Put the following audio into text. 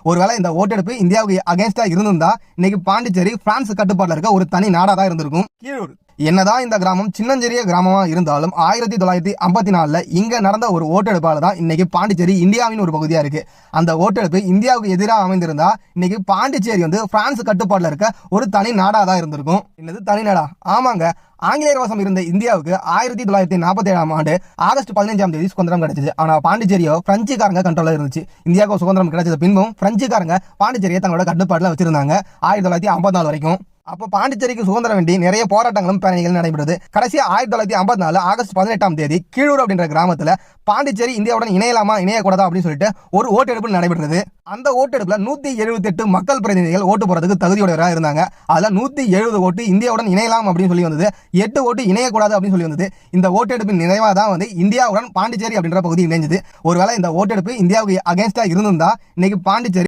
ஒருவேளை இந்த ஓட்டெடுப்பு இந்தியாவுக்கு அகைன்ஸ்டா இருந்திருந்தா இன்னைக்கு பாண்டிச்சேரி பிரான்ஸ் கட்டுப்பாட்டில் இருக்க ஒரு தனி நாடா தான் இருந்திருக்கும். கீழூர் என்னதான் இந்த கிராமம் சின்னஞ்சிறிய கிராமமா இருந்தாலும் 1954 இங்க நடந்த ஒரு ஓட்டெடுப்பால தான் இன்னைக்கு பாண்டிச்சேரி இந்தியாவின் ஒரு பகுதியா இருக்கு. அந்த ஓட்டெடுப்பு இந்தியாவுக்கு எதிராக அமைந்திருந்தா இன்னைக்கு பாண்டிச்சேரி பிரான்ஸ் கட்டுப்பாட்டில் இருக்க ஒரு தனி நாடா தான் இருந்திருக்கும். என்னது தனி நாடா? ஆமாங்க, ஆங்கிலேயர் வசம் இருந்த இந்தியாவுக்கு 1947 ஆண்டு ஆகஸ்ட் 15 சுதந்திரம் கிடைச்சது. ஆனா பாண்டிச்சேரியோ பிரெஞ்சுக்காரங்க கண்ட்ரோல இருந்துச்சு. இந்தியாவுக்கு சுதந்திரம் கிடைச்சது பின்பும் பிரெஞ்சுக்காரங்க பாண்டிச்சேரியை தங்களோட கட்டுப்பாட்டில் வச்சிருந்தாங்க 1954 வரைக்கும். அப்ப பாண்டிச்சேரிக்கு சுதந்திரம் வேண்டி நிறைய போராட்டங்களும் பேரணிகள் நடைபெறுது. கடைசியா 1954 ஆகஸ்ட் 18 கீழூர் அப்படின்ற கிராமத்துல பாண்டிச்சேரி இந்தியாவுடன் இணையலாமா இணையக்கூடாதா அப்படின்னு சொல்லிட்டு ஒரு ஓட்டெடுப்பு நடைபெற்றது. அந்த ஓட்டெடுப்புல 178 மக்கள் பிரதிநிதிகள் ஓட்டு போறதுக்கு தகுதியுடையவராக இருந்தாங்க. அதுல 170 ஓட்டு இந்தியாவுடன் இணையலாம் அப்படின்னு சொல்லி வந்தது, 8 ஓட்டு இணையக்கூடாது அப்படின்னு சொல்லி வந்தது. இந்த ஓட்டெடுப்பின் நிறைவா தான் இந்தியாவுடன் பாண்டிச்சேரி அப்படின்ற பகுதி இணைஞ்சது. ஒருவேளை இந்த ஓட்டெடுப்பு இந்தியாவுக்கு அகைன்ஸ்டா இருந்திருந்தா இன்னைக்கு பாண்டிச்சேரி